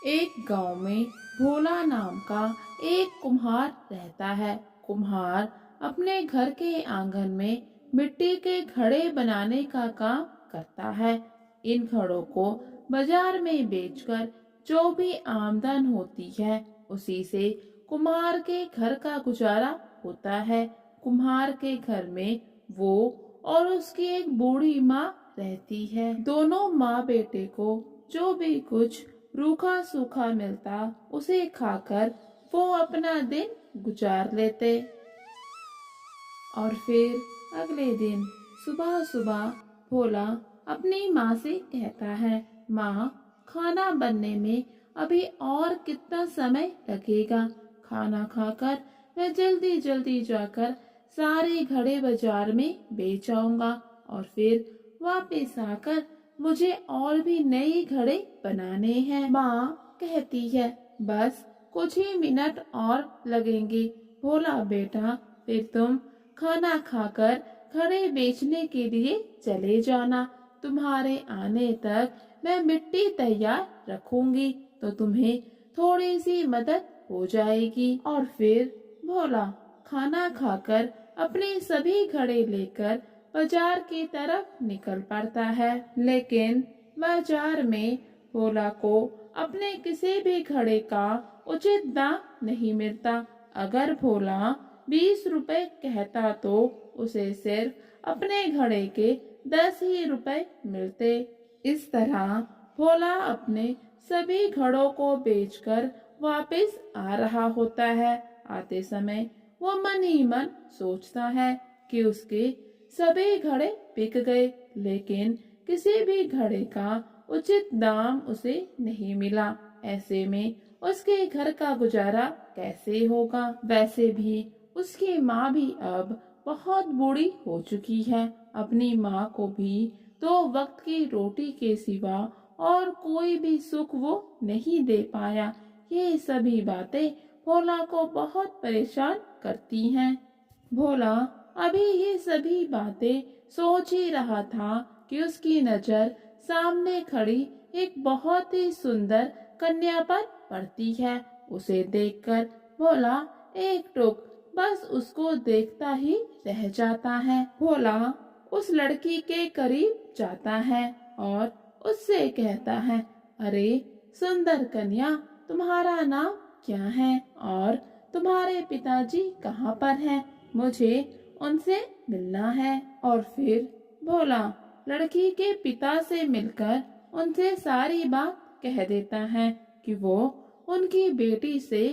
एक गांव में भोला नाम का एक कुम्हार रहता है। कुम्हार अपने घर के आंगन में मिट्टी के घड़े बनाने का काम करता है। इन घड़ों को बाजार में बेचकर जो भी आमदन होती है उसी से कुम्हार के घर का गुजारा होता है। कुम्हार के घर में वो और उसकी एक बूढ़ी माँ रहती है। दोनों माँ बेटे को जो भी कुछ रूखा सूखा मिलता उसे खाकर वो अपना दिन गुजार लेते। और फिर अगले दिन सुबह सुबह भोला अपनी माँ से कहता है, माँ, खाना बनने में अभी और कितना समय लगेगा। खाना खाकर मैं जल्दी जल्दी जाकर सारे घड़े बाजार में बेच आऊंगा और फिर वापस आकर मुझे और भी नए घड़े बनाने हैं। माँ कहती है, बस कुछ ही मिनट और लगेंगे। भोला बेटा, फिर तुम खाना खाकर घड़े बेचने के लिए चले जाना। तुम्हारे आने तक मैं मिट्टी तैयार रखूंगी तो तुम्हें थोड़ी सी मदद हो जाएगी। और फिर भोला खाना खाकर अपने सभी घड़े लेकर बाजार की तरफ निकल पड़ता है। लेकिन बाजार में भोला को अपने किसी भी घड़े का उचित दाम नहीं मिलता। अगर भोला 20 रुपए कहता तो उसे सिर्फ अपने घड़े के 10 ही रुपए मिलते। इस तरह भोला अपने सभी घड़ों को बेचकर वापस आ रहा होता है। आते समय वो मन ही मन सोचता है कि उसके सभी घड़े बिक गए, लेकिन किसी भी घड़े का उचित दाम उसे नहीं मिला। ऐसे में उसके घर का गुजारा कैसे होगा। वैसे भी उसकी माँ भी अब बहुत बूढ़ी हो चुकी है। अपनी माँ को भी तो वक्त की रोटी के सिवा और कोई भी सुख वो नहीं दे पाया। ये सभी बातें भोला को बहुत परेशान करती हैं। भोला अभी ये सभी बातें सोच ही रहा था कि उसकी नजर सामने खड़ी एक बहुत ही सुंदर कन्या पर पड़ती है। उसे देखकर भोला एक टुक बस उसको देखता ही रह जाता है। भोला उस लड़की के करीब जाता है और उससे कहता है, अरे सुंदर कन्या, तुम्हारा नाम क्या है और तुम्हारे पिताजी कहाँ पर हैं? मुझे उनसे मिलना है। और फिर भोला लड़की के पिता से मिलकर उनसे सारी बात कह देता है कि वो उनकी बेटी से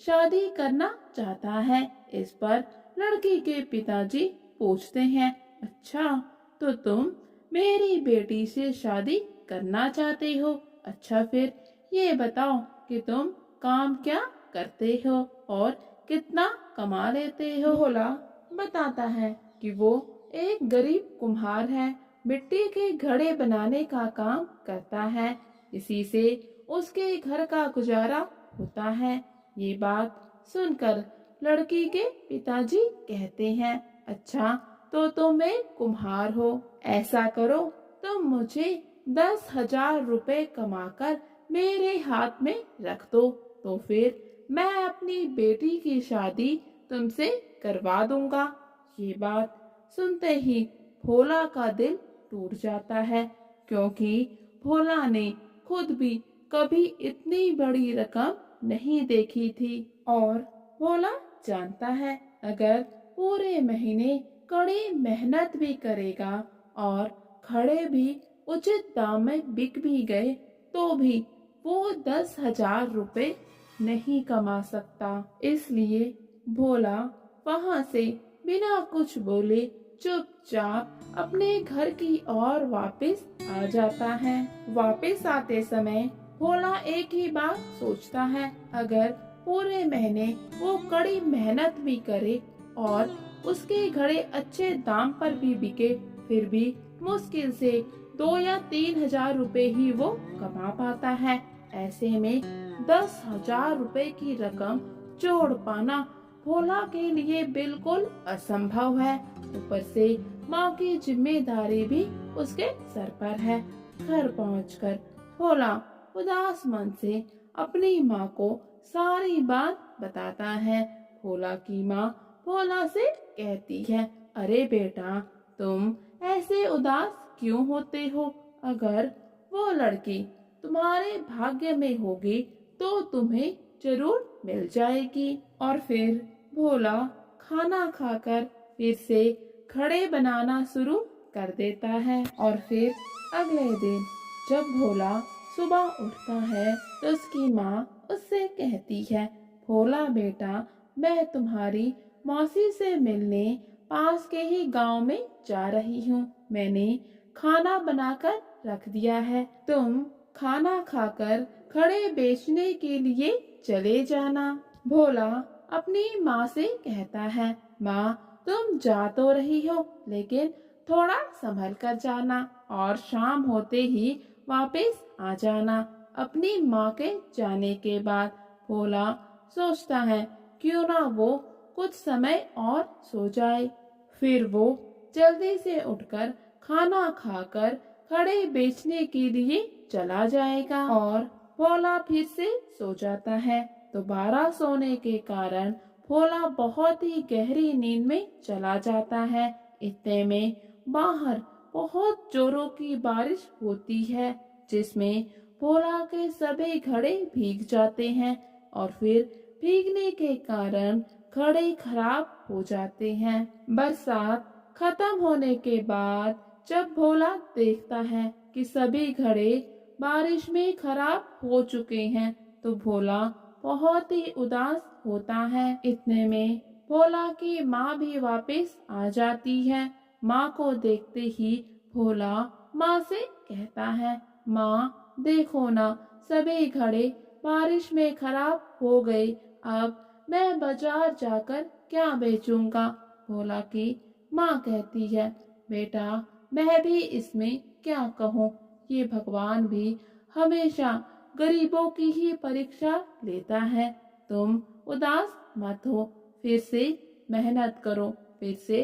शादी करना चाहता है। इस पर लड़की के पिताजी पूछते हैं, अच्छा तो तुम मेरी बेटी से शादी करना चाहते हो? अच्छा फिर ये बताओ कि तुम काम क्या करते हो और कितना कमा लेते हो? भोला बताता है कि वो एक गरीब कुम्हार है, मिट्टी के घड़े बनाने का काम करता है, इसी से उसके घर का गुजारा होता है। ये बात सुनकर लड़की के पिताजी कहते हैं, अच्छा तो तुम एक कुम्हार हो, ऐसा करो तुम मुझे 10,000 रुपए कमाकर मेरे हाथ में रख दो, तो फिर मैं अपनी बेटी की शादी तुमसे करवा दूंगा। ये बात सुनते ही भोला का दिल टूट जाता है, क्योंकि भोला ने खुद भी कभी इतनी बड़ी रकम नहीं देखी थी। और भोला जानता है अगर पूरे महीने कड़ी मेहनत भी करेगा और खड़े भी उचित दाम में बिक भी गए तो भी वो 10,000 रुपए नहीं कमा सकता। इसलिए भोला वहाँ से बिना कुछ बोले चुपचाप अपने घर की ओर वापस आ जाता है। वापस आते समय भोला एक ही बात सोचता है, अगर पूरे महीने वो कड़ी मेहनत भी करे और उसके घड़े अच्छे दाम पर भी बिके, फिर भी मुश्किल से 2 या 3,000 रुपए ही वो कमा पाता है। ऐसे में 10,000 रुपए की रकम जोड़ पाना भोला के लिए बिल्कुल असंभव है। ऊपर से माँ की जिम्मेदारी भी उसके सर पर है। घर पहुंचकर भोला उदास मन से अपनी माँ को सारी बात बताता है। भोला की माँ भोला से कहती है, अरे बेटा, तुम ऐसे उदास क्यों होते हो? अगर वो लड़की तुम्हारे भाग्य में होगी तो तुम्हें जरूर मिल जाएगी। और फिर भोला खाना खाकर फिर से घड़े बनाना शुरू कर देता है। और फिर अगले दिन जब भोला सुबह उठता है तो उसकी माँ उससे कहती है, भोला बेटा, मैं तुम्हारी मौसी से मिलने पास के ही गांव में जा रही हूँ। मैंने खाना बनाकर रख दिया है, तुम खाना खाकर घड़े बेचने के लिए चले जाना। भोला अपनी माँ से कहता है, माँ, तुम जा तो रही हो लेकिन थोड़ा संभल कर जाना और शाम होते ही वापस आ जाना। अपनी माँ के जाने के बाद भोला सोचता है क्यों ना वो कुछ समय और सो जाए। फिर वो जल्दी से उठकर खाना खाकर घड़े बेचने के लिए चला जाएगा और भोला फिर से सो जाता है। दोबारा सोने के कारण भोला बहुत ही गहरी नींद में चला जाता है। इतने में बाहर बहुत जोरों की बारिश होती है जिसमें भोला के सभी घड़े भीग जाते हैं और फिर भीगने के कारण घड़े खराब हो जाते हैं। बरसात खत्म होने के बाद जब भोला देखता है कि सभी घड़े बारिश में खराब हो चुके हैं तो भोला बहुत ही उदास होता है। इतने में भोला की माँ भी वापस आ जाती है। माँ को देखते ही भोला माँ से कहता है, माँ देखो ना, सभी घड़े बारिश में खराब हो गए। अब मैं बाजार जाकर क्या बेचूंगा? भोला की माँ कहती है, बेटा, मैं भी इसमें क्या कहूँ, ये भगवान भी हमेशा गरीबों की ही परीक्षा लेता है। तुम उदास मत हो, फिर से मेहनत करो, फिर से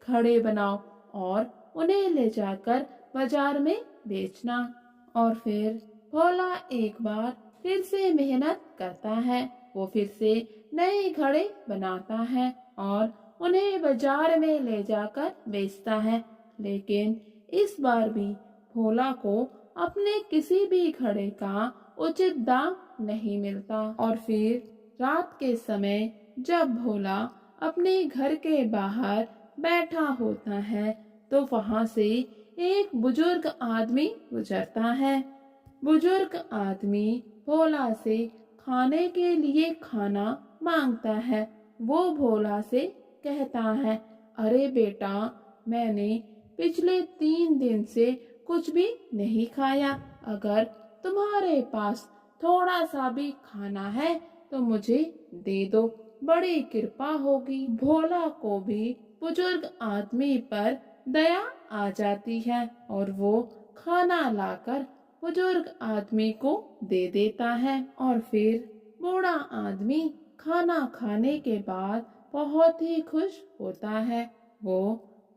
घड़े बनाओ और उन्हें ले जाकर बाजार में बेचना। और फिर भोला एक बार फिर से मेहनत करता है। वो फिर से नए घड़े बनाता है और उन्हें बाजार में ले जाकर बेचता है। लेकिन इस बार भी भोला को अपने किसी भी घड़े का उचित दाम नहीं मिलता। और फिर रात के समय जब भोला अपने घर के बाहर बैठा होता है तो वहां से एक बुजुर्ग आदमी गुजरता है। बुजुर्ग आदमी भोला से खाने के लिए खाना मांगता है। वो भोला से कहता है, अरे बेटा, मैंने पिछले 3 दिन से कुछ भी नहीं खाया। अगर तुम्हारे पास थोड़ा सा भी खाना है तो मुझे दे दो, बड़ी कृपा होगी। भोला को भी बुजुर्ग आदमी पर दया आ जाती है और वो खाना लाकर बुजुर्ग आदमी को दे देता है। और फिर बूढ़ा आदमी खाना खाने के बाद बहुत ही खुश होता है। वो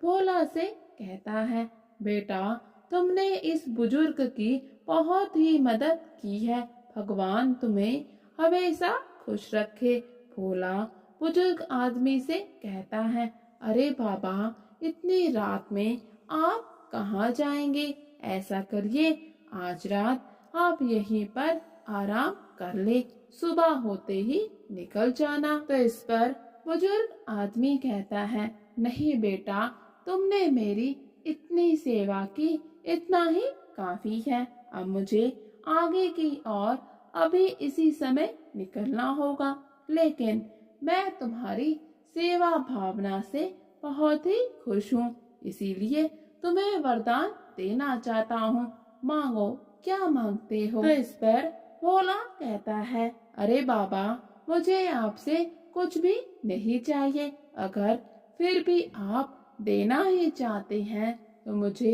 भोला से कहता है, बेटा, तुमने इस बुजुर्ग की बहुत ही मदद की है, भगवान तुम्हें हमेशा खुश रखे। भोला बुजुर्ग आदमी से कहता है, अरे बाबा, इतनी रात में आप कहाँ जाएंगे? ऐसा करिए, आज रात आप यहीं पर आराम कर ले, सुबह होते ही निकल जाना। तो इस पर बुजुर्ग आदमी कहता है, नहीं बेटा, तुमने मेरी इतनी सेवा की, इतना ही काफी है। अब मुझे आगे की ओर अभी इसी समय निकलना होगा, लेकिन मैं तुम्हारी सेवा भावना से बहुत ही खुश हूँ, इसीलिए तुम्हें वरदान देना चाहता हूँ। मांगो, क्या मांगते हो? तो इस पर भोला कहता है, अरे बाबा, मुझे आपसे कुछ भी नहीं चाहिए। अगर फिर भी आप देना ही चाहते हैं तो मुझे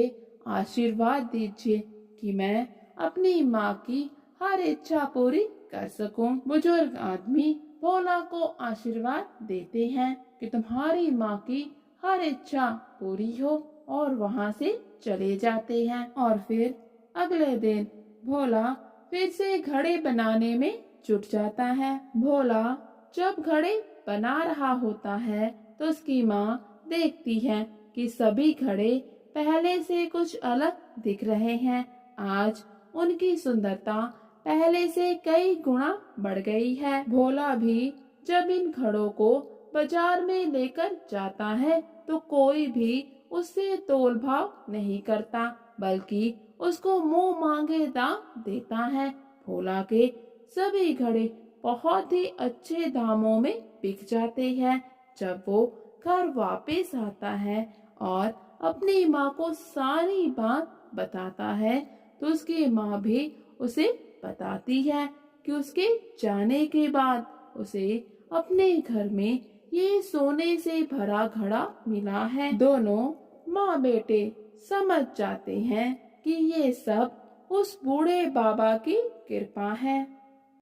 आशीर्वाद दीजिए कि मैं अपनी माँ की हर इच्छा पूरी कर सकूं। बुजुर्ग आदमी भोला को आशीर्वाद देते हैं कि तुम्हारी माँ की हर इच्छा पूरी हो और वहाँ से चले जाते हैं। और फिर अगले दिन भोला फिर से घड़े बनाने में जुट जाता है। भोला जब घड़े बना रहा होता है तो उसकी माँ देखती है कि सभी घड़े पहले से कुछ अलग दिख रहे हैं। आज उनकी सुंदरता पहले से कई गुना बढ़ गई है। भोला भी जब इन घड़ों को बाजार में लेकर जाता है तो कोई भी उससे तोल भाव नहीं करता, बल्कि उसको मुंह मांगे दाम देता है। भोला के सभी घड़े बहुत ही अच्छे दामों में बिक जाते हैं। जब वो घर वापस आता है और अपनी माँ को सारी बात बताता है तो उसकी माँ भी उसे बताती है कि उसके जाने के बाद उसे अपने घर में ये सोने से भरा घड़ा मिला है। दोनों माँ बेटे समझ जाते हैं कि ये सब उस बूढ़े बाबा की कृपा है।